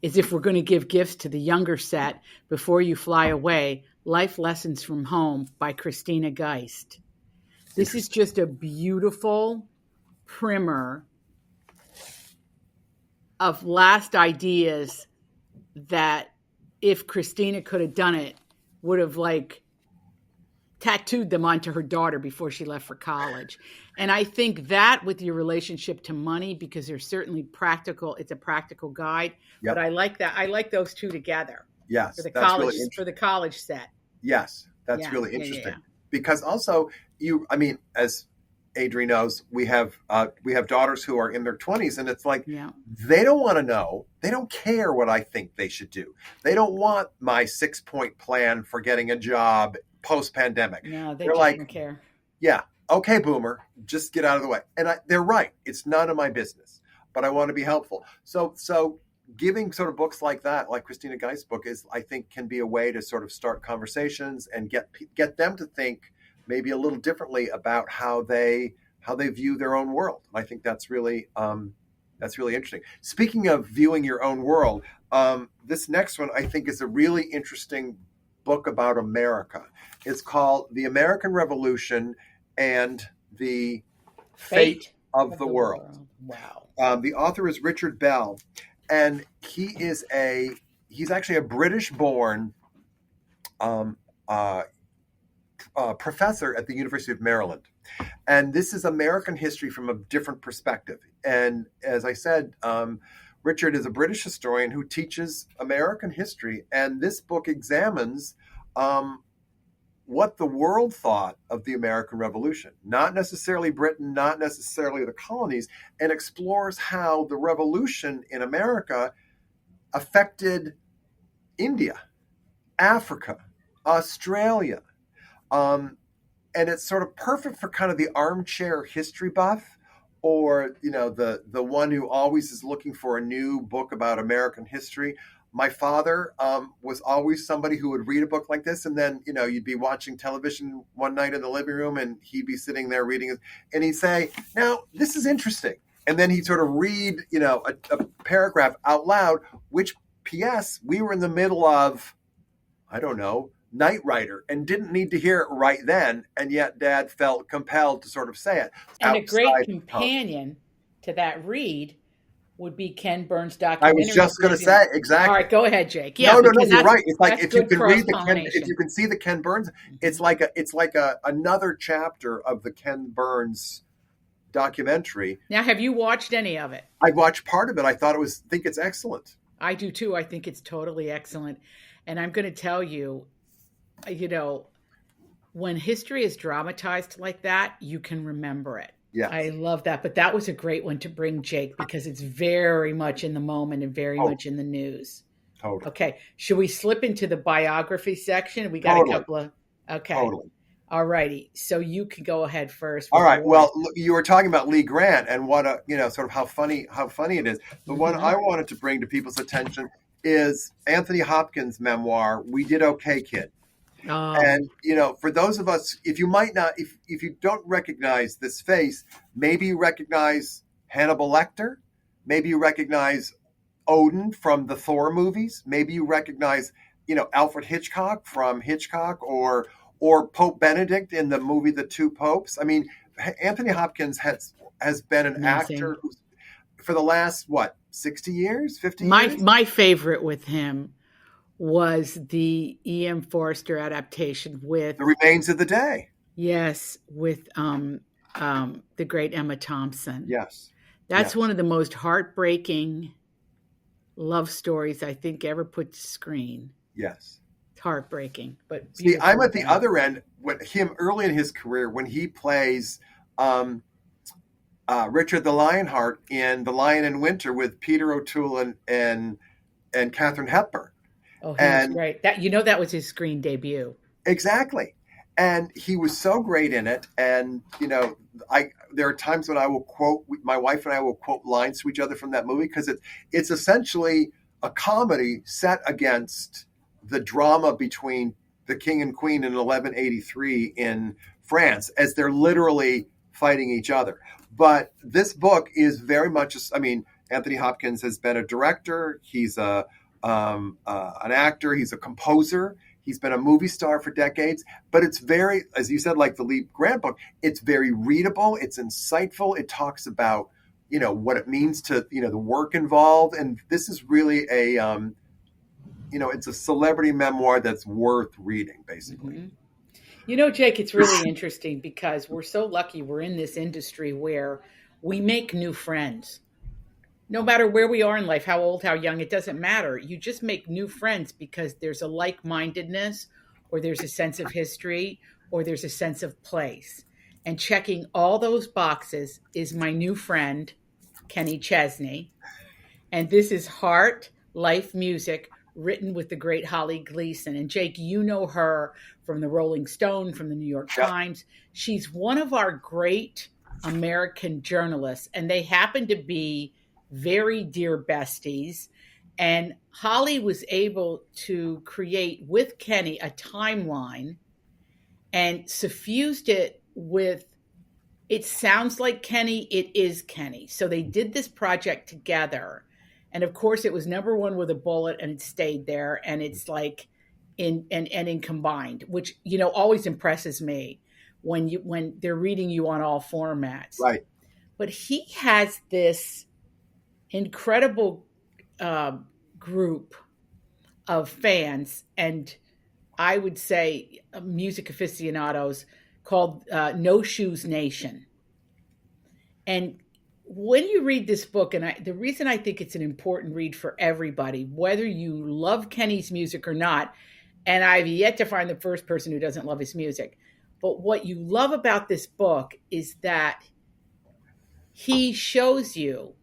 is if we're going to give gifts to the younger set before you fly away, Life Lessons from Home by Christina Geist. This is just a beautiful primer of last ideas that if Christina could have done it, would have like tattooed them onto her daughter before she left for college. And I think that with your relationship to money, because there's certainly practical, it's a practical guide, Yep. but I like that. I like those two together Yes, for the that's college, really interesting. for the college set. Yes, that's Yeah, really yeah, interesting. yeah. Because also as Adri knows, we have daughters who are in their 20s, and it's like Yeah. they don't want to know. They don't care what I think they should do. They don't want my 6-point plan for getting a job post-pandemic. No, they They're just like, don't care. yeah, okay, boomer, just get out of the way. And they're right. It's none of my business, but I want to be helpful. So giving sort of books like that, like Christina Geist's book, I think can be a way to sort of start conversations and get them to think maybe a little differently about how they view their own world. I think that's really interesting. Speaking of viewing your own world, this next one I think is a really interesting book about America. It's called The American Revolution and the Fate of the World. Wow. The author is Richard Bell, and he's actually a British-born professor at the University of Maryland. And this is American history from a different perspective. And as I said, Richard is a British historian who teaches American history. And this book examines what the world thought of the American Revolution, not necessarily Britain, not necessarily the colonies, and explores how the revolution in America affected India, Africa, Australia. And it's sort of perfect for kind of the armchair history buff, or the one who always is looking for a new book about American history. My father was always somebody who would read a book like this, and then you'd be watching television one night in the living room, and he'd be sitting there reading it, and he'd say, "Now this is interesting," and then he'd sort of read a paragraph out loud. Which P.S. we were in the middle of, I don't know, Knight Rider, and didn't need to hear it right then, and yet Dad felt compelled to sort of say it. And a great companion to that read would be Ken Burns' documentary. I was just going to say, exactly. All right, go ahead, Jake. Yeah, no, you're right. It's like if you can read if you can see the Ken Burns, it's like another chapter of the Ken Burns documentary. Now, have you watched any of it? I watched part of it. I think it's excellent. I do too. I think it's totally excellent. And I'm going to tell you, when history is dramatized like that, you can remember it. Yeah, I love that. But that was a great one to bring, Jake, because it's very much in the moment and very much in the news. Totally. Okay. Should we slip into the biography section? We got a couple of. Okay. Totally. All righty. So you can go ahead first. All right. Well, you were talking about Lee Grant and what sort of how funny it is. The one I wanted to bring to people's attention is Anthony Hopkins' memoir, We Did Okay, Kid. Oh. And, for those of us, if you don't recognize this face, maybe you recognize Hannibal Lecter. Maybe you recognize Odin from the Thor movies. Maybe you recognize, Alfred Hitchcock from Hitchcock, or Pope Benedict in the movie The Two Popes. I mean, Anthony Hopkins has been an actor who's, for the last, 60 years, 50 years? My favorite with him was the E.M. Forster adaptation with The Remains of the Day. Yes, with the great Emma Thompson. Yes. That's one of the most heartbreaking love stories I think ever put to screen. Yes. It's heartbreaking, but see, I'm at the other end with him early in his career when he plays Richard the Lionheart in The Lion in Winter with Peter O'Toole and Katharine Hepburn. Oh, he was great. That was his screen debut. Exactly. And he was so great in it. And, there are times when my wife and I will quote lines to each other from that movie, because it's essentially a comedy set against the drama between the king and queen in 1183 in France, as they're literally fighting each other. But this book is very much, Anthony Hopkins has been a director. He's an actor. He's a composer. He's been a movie star for decades. But it's very, as you said, like the Lee Grant book, it's very readable. It's insightful. It talks about, what it means to, the work involved. And this is really it's a celebrity memoir that's worth reading, basically. Mm-hmm. Jake, it's really interesting because we're so lucky we're in this industry where we make new friends. No matter where we are in life, how old, how young, it doesn't matter. You just make new friends because there's a like-mindedness, or there's a sense of history, or there's a sense of place. And checking all those boxes is my new friend, Kenny Chesney. And this is Heart, Life Music, written with the great Holly Gleason. And Jake, you know her from the Rolling Stone, from the New York Times. She's one of our great American journalists, and they happen to be very dear besties. And Holly was able to create with Kenny a timeline and suffused it with, it sounds like Kenny, it is Kenny. So they did this project together. And of course it was number one with a bullet, and it stayed there. And it's like in combined, which, always impresses me when they're reading you on all formats. Right. But he has this incredible group of fans, and I would say music aficionados, called No Shoes Nation. And when you read this book, and the reason I think it's an important read for everybody, whether you love Kenny's music or not, and I've yet to find the first person who doesn't love his music, but what you love about this book is that he shows you,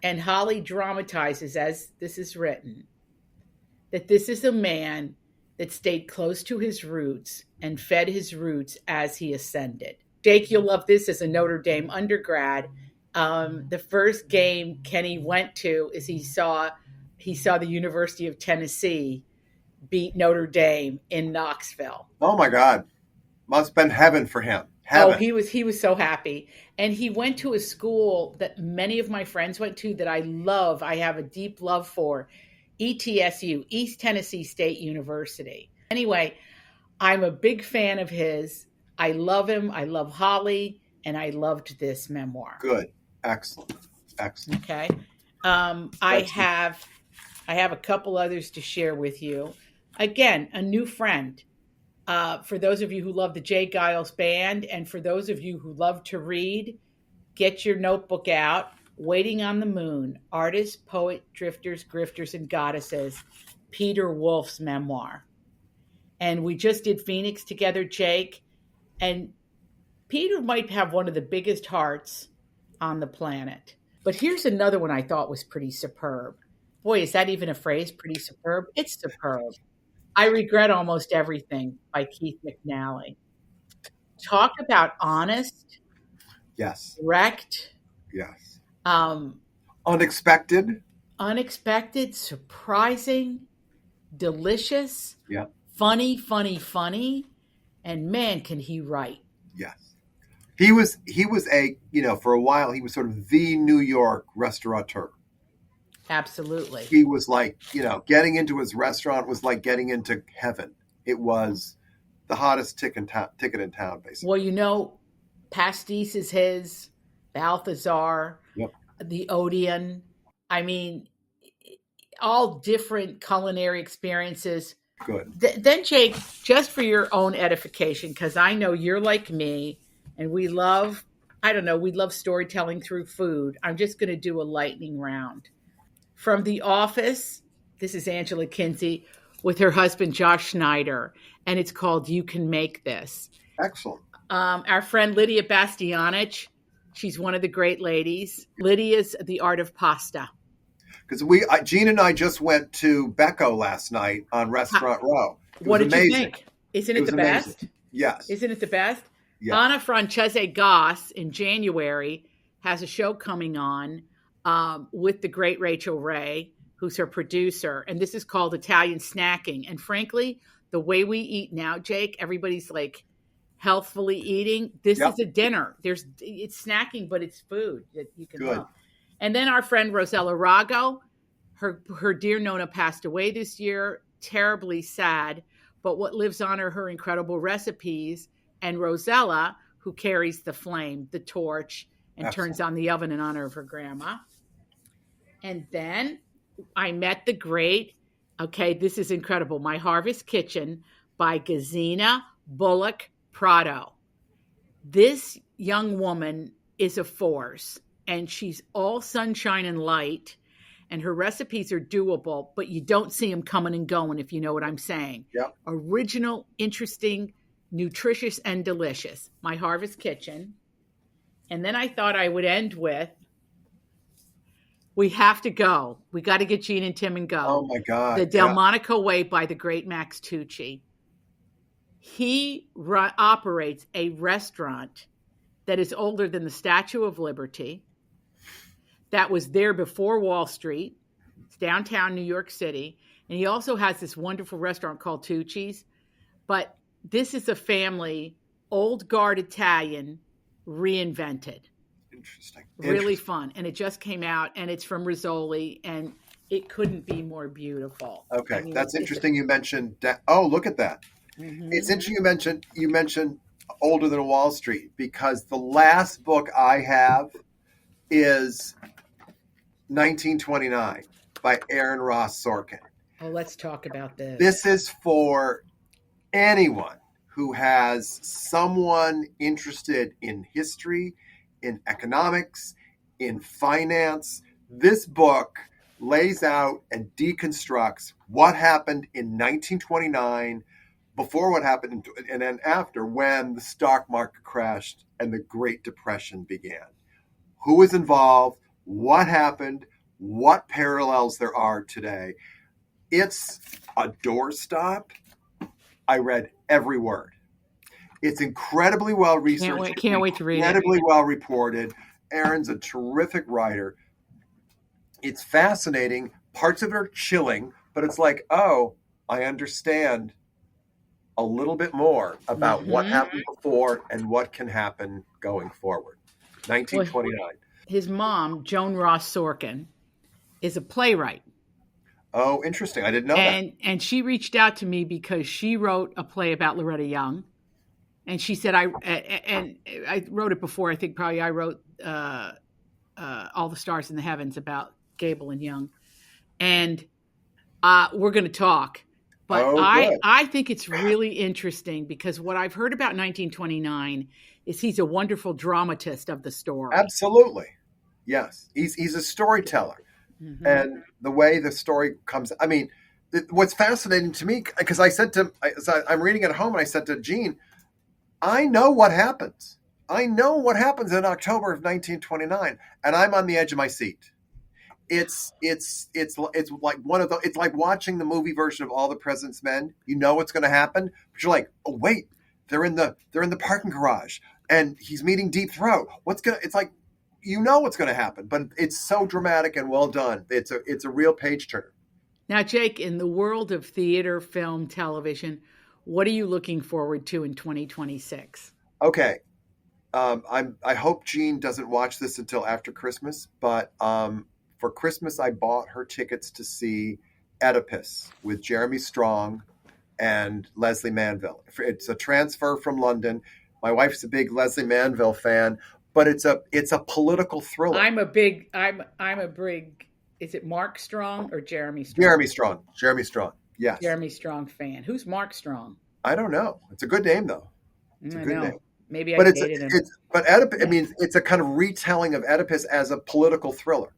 and Holly dramatizes as this is written, that this is a man that stayed close to his roots and fed his roots as he ascended. Jake, you'll love this as a Notre Dame undergrad. The first game Kenny went to is he saw the University of Tennessee beat Notre Dame in Knoxville. Oh my God. Must have been heaven for him. Heaven. Oh, he was so happy. And he went to a school that many of my friends went to that I love. I have a deep love for, ETSU, East Tennessee State University. Anyway, I'm a big fan of his. I love him. I love Holly, and I loved this memoir. Good. Excellent. Okay. I have a couple others to share with you. Again, a new friend. For those of you who love the Jay Giles Band, and for those of you who love to read, get your notebook out. Waiting on the Moon, Artists, Poet, Drifters, Grifters, and Goddesses, Peter Wolf's memoir. And we just did Phoenix together, Jake. And Peter might have one of the biggest hearts on the planet. But here's another one I thought was pretty superb. Boy, is that even a phrase, pretty superb? It's superb. I Regret Almost Everything by Keith McNally. Talk about honest. Yes. Direct. Yes. Unexpected, surprising, delicious, funny, and man, can he write. Yes. He was a, for a while, he was sort of the New York restaurateur. Absolutely. He was like, getting into his restaurant was like getting into heaven. It was the hottest ticket in town, basically. Well, Pastis is his, Balthazar, the Odeon. I mean, all different culinary experiences. Good. Then, Jake, just for your own edification, because I know you're like me, and we love storytelling through food. I'm just going to do a lightning round. From The Office, this is Angela Kinsey with her husband, Josh Schneider, and it's called You Can Make This. Excellent. Our friend Lydia Bastianich, she's one of the great ladies. Lydia's The Art of Pasta. Because Gene and I just went to Becco last night on Restaurant Row. What did you think? Isn't it the best? Yes. Isn't it the best? Yes. Anna Francese Goss in January has a show coming on with the great Rachel Ray, who's her producer. And this is called Italian Snacking. And frankly, the way we eat now, Jake, everybody's like healthfully eating. This is a dinner. It's snacking, but it's food that you can love. And then our friend Rosella Rago, her dear Nona passed away this year, terribly sad. But what lives on are her incredible recipes, and Rosella, who carries the flame, the torch, and Absolutely. turns on the oven in honor of her grandma. And then I met the great, okay, this is incredible, My Harvest Kitchen by Gazina Bullock Prado. This young woman is a force, and she's all sunshine and light, and her recipes are doable, but you don't see them coming and going, if you know what I'm saying. Yep. Original, interesting, nutritious, and delicious. My Harvest Kitchen. And then I thought I would end with, we have to go. We got to get Jean and Tim and go. Oh my God. The Delmonico Way by the great Max Tucci. He operates a restaurant that is older than the Statue of Liberty, that was there before Wall Street. It's downtown New York City. And he also has this wonderful restaurant called Tucci's. But this is a family, old guard Italian, reinvented. Interesting. Really fun. And it just came out, and it's from Rizzoli, and it couldn't be more beautiful. Okay. I mean, That's interesting. You mentioned oh, look at that. Mm-hmm. It's interesting you mentioned older than Wall Street, because the last book I have is 1929 by Aaron Ross Sorkin. Oh, let's talk about this. This is for anyone who has someone interested in history, in economics, in finance. This book lays out and deconstructs what happened in 1929, before what happened, and then after, when the stock market crashed and the Great Depression began. Who was involved? What happened? What parallels there are today? It's a doorstop. I read every word. It's incredibly well researched. Can't wait to read it. Incredibly well reported. Aaron's a terrific writer. It's fascinating. Parts of it are chilling, but it's like, oh, I understand a little bit more about what happened before and what can happen going forward. 1929. Well, his mom, Joan Ross Sorkin, is a playwright. Oh, interesting. I didn't know that. And she reached out to me because she wrote a play about Loretta Young. And she said, I wrote it before. I think probably I wrote All the Stars in the Heavens about Gable and Young. And we're going to talk. But I think it's really interesting, because what I've heard about 1929 is he's a wonderful dramatist of the story. Absolutely. Yes. He's a storyteller. Mm-hmm. And the way the story comes, I mean, what's fascinating to me, because I'm reading it at home, and I said to Jean, I know what happens. I know what happens in October of 1929, and I'm on the edge of my seat. It's like it's like watching the movie version of All the President's Men. You know what's going to happen, but you're like, oh wait, they're in the parking garage, and he's meeting Deep Throat. It's like, you know what's going to happen, but it's so dramatic and well done. It's a real page turner. Now, Jake, in the world of theater, film, television, what are you looking forward to in 2026? Okay. I hope Jean doesn't watch this until after Christmas, but for Christmas, I bought her tickets to see Oedipus with Jeremy Strong and Leslie Manville. It's a transfer from London. My wife's a big Leslie Manville fan, but it's a political thriller. I'm a big. Is it Mark Strong or Jeremy Strong? Jeremy Strong. Yes. Jeremy Strong fan. Who's Mark Strong? I don't know. It's a good name though. It's a good name. Maybe I dated him. But Oedipus, yeah. I mean, it's a kind of retelling of Oedipus as a political thriller.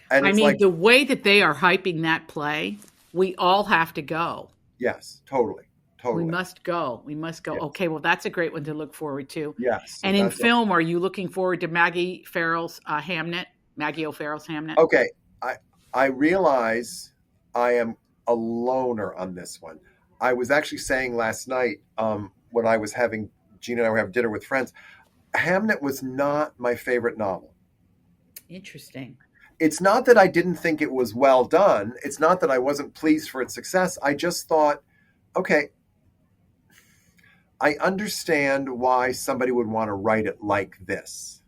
And I mean, the way that they are hyping that play, we all have to go. Yes, totally. We must go. Yes. Okay, well, that's a great one to look forward to. Yes. And in film, are you looking forward to Maggie O'Farrell's Hamnet? Okay, I realize I am a loner on this one. I was actually saying last night when I was having, Gina and I were having dinner with friends, Hamnet was not my favorite novel. Interesting. It's not that I didn't think it was well done. It's not that I wasn't pleased for its success. I just thought, okay, I understand why somebody would want to write it like this.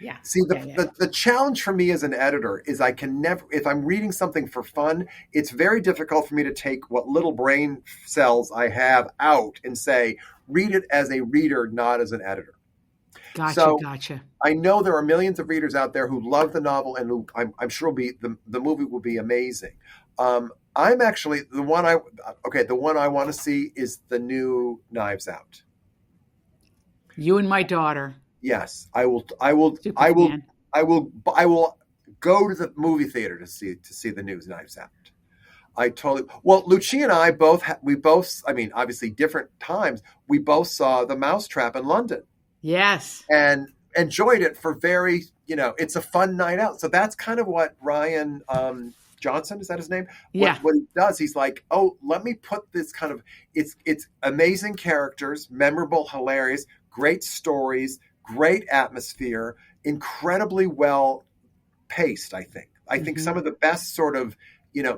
Yeah. See, the challenge for me as an editor is I can never, if I'm reading something for fun, it's very difficult for me to take what little brain cells I have out and say, read it as a reader, not as an editor. Gotcha. So Gotcha. I know there are millions of readers out there who love the novel and who I'm sure will be the movie will be amazing. I'm actually the one I want to see is the new Knives Out. You and my daughter. Yes, Super I will, fan. I will go to the movie theater to see the new Knives Out. Lucia and I I mean, obviously different times. We both saw The Mousetrap in London. Yes. And enjoyed it for it's a fun night out. So that's kind of what Ryan Johnson, is that his name? Yeah. What he does, he's like, oh, let me put this kind of, it's amazing characters, memorable, hilarious, great stories, great atmosphere, incredibly well paced, I think. I think some of the best sort of,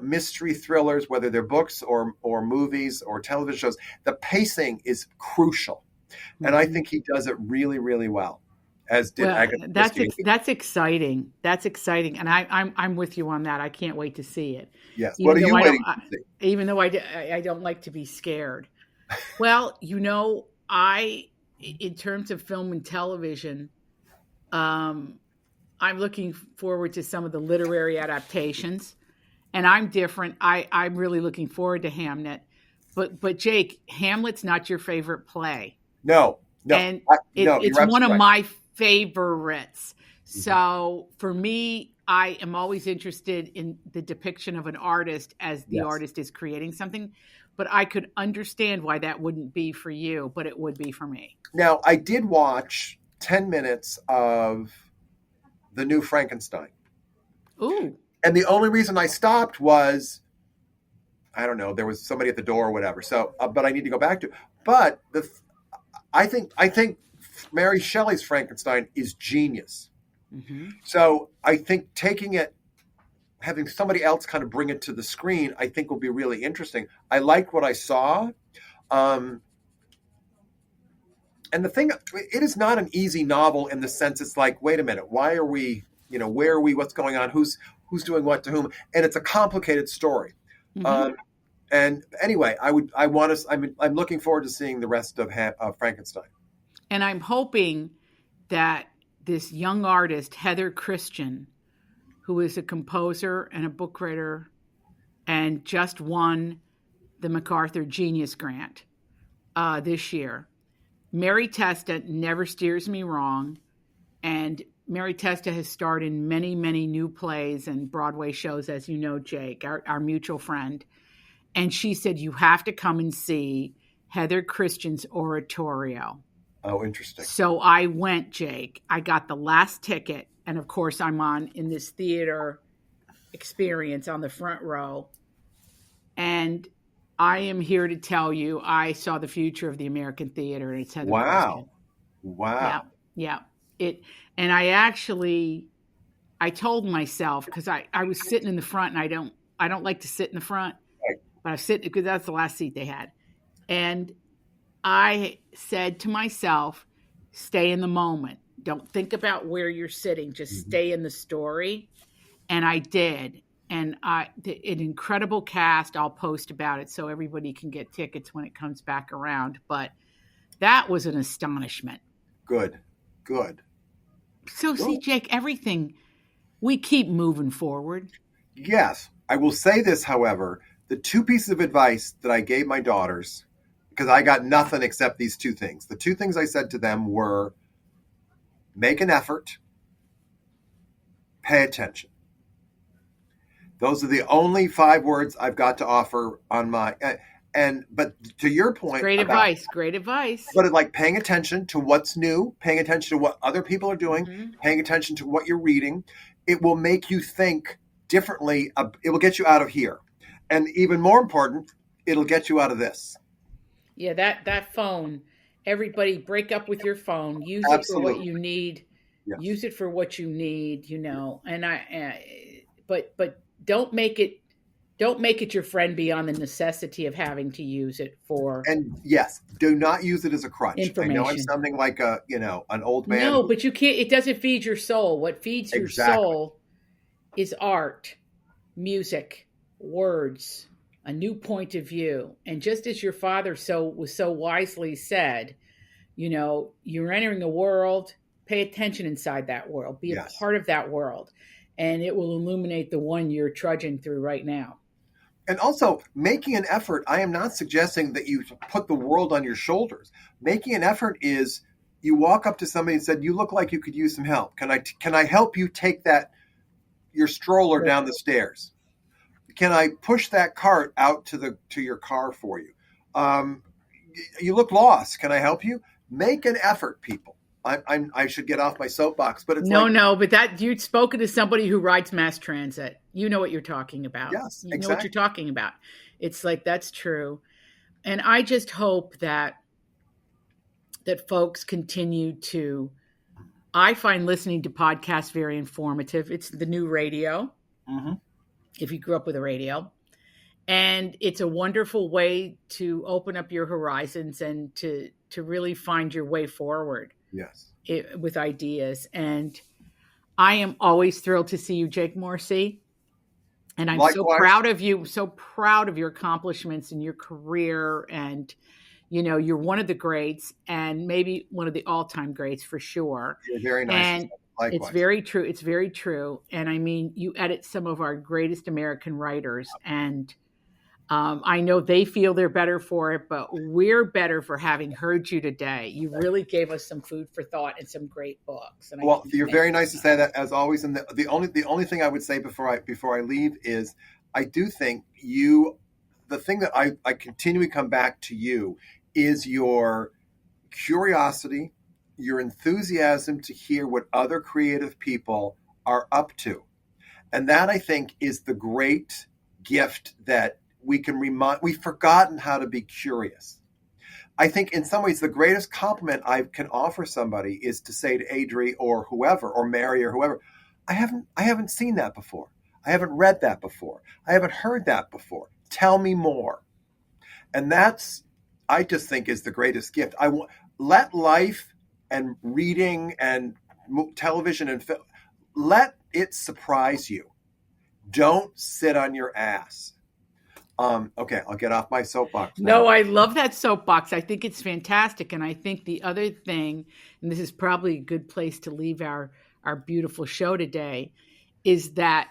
mystery thrillers, whether they're books or movies or television shows, the pacing is crucial. And I think he does it really, really well. As did Agatha Christie. That's exciting. That's exciting, and I'm with you on that. I can't wait to see it. Yes. What are you waiting to see? Even though I don't like to be scared. Well, in terms of film and television, I'm looking forward to some of the literary adaptations, and I'm different. I'm really looking forward to Hamlet, but Jake, Hamlet's not your favorite play. No, and it's one of my favorites. So for me, I am always interested in the depiction of an artist as the artist is creating something. But I could understand why that wouldn't be for you, but it would be for me. Now, I did watch 10 minutes of the new Frankenstein. Ooh. And the only reason I stopped was, I don't know, there was somebody at the door or whatever. So, but I need to go back to it. But I think Mary Shelley's Frankenstein is genius. Mm-hmm. So I think having somebody else kind of bring it to the screen, I think will be really interesting. I liked what I saw. And the thing, it is not an easy novel in the sense it's like, wait a minute, why are we, where are we, what's going on, who's doing what to whom? And it's a complicated story. Mm-hmm. And anyway, I'm looking forward to seeing the rest of Frankenstein. And I'm hoping that this young artist, Heather Christian, who is a composer and a book writer and just won the MacArthur Genius Grant this year. Mary Testa never steers me wrong. And Mary Testa has starred in many, many new plays and Broadway shows, as you know, Jake, our mutual friend. And she said, you have to come and see Heather Christian's oratorio. Oh, interesting. So I went, Jake. I got the last ticket. And of course, I'm in this theater experience on the front row. And I am here to tell you, I saw the future of the American theater. And it's Heather Christian. Wow. Yeah. And I told myself, because I was sitting in the front, and I don't like to sit in the front, right. But I was sitting because that's the last seat they had. And I said to myself, stay in the moment. Don't think about where you're sitting. Just stay in the story. And I did. And an incredible cast. I'll post about it so everybody can get tickets when it comes back around. But that was an astonishment. Good. So see, Jake, everything, we keep moving forward. Yes. I will say this, however, the two pieces of advice that I gave my daughters, because I got nothing except these two things. The two things I said to them were, make an effort, pay attention. Those are the only 5 words I've got to offer on my, but to your point. Great advice. But like paying attention to what's new, paying attention to what other people are doing, paying attention to what you're reading, it will make you think differently. It will get you out of here. And even more important, it'll get you out of this. Yeah, that phone, everybody break up with your phone. Use it for what you need. Yes. Use it for what you need, and but don't make it Don't make it your friend beyond the necessity of having to use it for And yes, do not use it as a crutch. I know I'm information. sounding like an old man. No, but you can't. It doesn't feed your soul. What feeds your Exactly. soul is art, music, words, a new point of view. And just as your father was so wisely said, you're entering a world, pay attention inside that world, be a Yes. part of that world, and it will illuminate the one you're trudging through right now. And also making an effort. I am not suggesting that you put the world on your shoulders. Making an effort is you walk up to somebody and said, "You look like you could use some help. Can I help you take your stroller down the stairs? Can I push that cart out to your car for you? You look lost. Can I help you?" Make an effort, people. I should get off my soapbox, but it's no, but that you've spoken to somebody who rides mass transit. You know what you're talking about. Yes, you know exactly. what you're talking about. It's like, that's true. And I just hope that folks continue to, I find listening to podcasts very informative. It's the new radio. Mm-hmm. If you grew up with a radio. And it's a wonderful way to open up your horizons and to really find your way forward. Yes. With ideas. And I am always thrilled to see you, Jake Morrissey. And I'm Likewise. so proud of you, so proud of your accomplishments in your career. And, you're one of the greats, and maybe one of the all-time greats for sure. You're very nice. And likewise. It's very true. It's very true. And I mean, you edit some of our greatest American writers, and I know they feel they're better for it, but we're better for having heard you today. You really gave us some food for thought and some great books. And you're very nice to say that, as always. And the only thing I would say before I leave is, I do think the thing that I continually come back to you is your curiosity, your enthusiasm to hear what other creative people are up to. And that, I think, is the great gift that we've forgotten how to be curious. I think in some ways the greatest compliment I can offer somebody is to say to Adri or whoever, or Mary or whoever, I haven't seen that before. I haven't read that before. I haven't heard that before. Tell me more. And that's, I just think, is the greatest gift. Let life and reading and television and film, let it surprise you. Don't sit on your ass. Okay, I'll get off my soapbox now. No, I love that soapbox. I think it's fantastic. And I think the other thing, and this is probably a good place to leave our beautiful show today, is that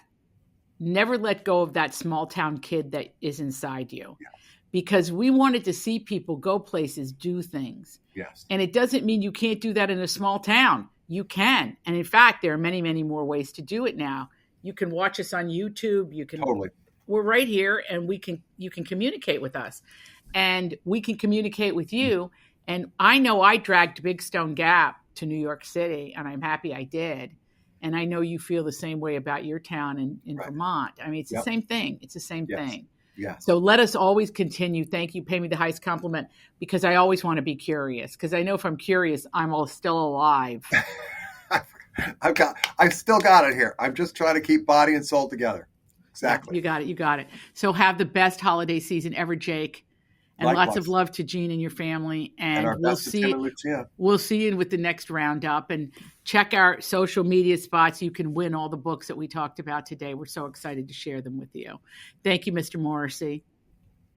never let go of that small town kid that is inside you. Yes. Because we wanted to see people go places, do things. Yes. And it doesn't mean you can't do that in a small town. You can. And in fact, there are many, many more ways to do it now. You can watch us on YouTube. You can Totally. We're right here, and you can communicate with us, and we can communicate with you. And I know I dragged Big Stone Gap to New York City, and I'm happy I did. And I know you feel the same way about your town in Right. Vermont. I mean, it's the same thing. It's the same Yes. thing. Yeah. So let us always continue. Thank you. Pay me the highest compliment, because I always want to be curious, because I know if I'm curious, I'm still alive. I've still got it here. I'm just trying to keep body and soul together. Exactly. Yeah, you got it. So have the best holiday season ever, Jake. And Likewise. Lots of love to Jean and your family. And our best to Tim and Lucia. We'll see you with the next roundup. And check our social media spots. You can win all the books that we talked about today. We're so excited to share them with you. Thank you, Mr. Morrissey.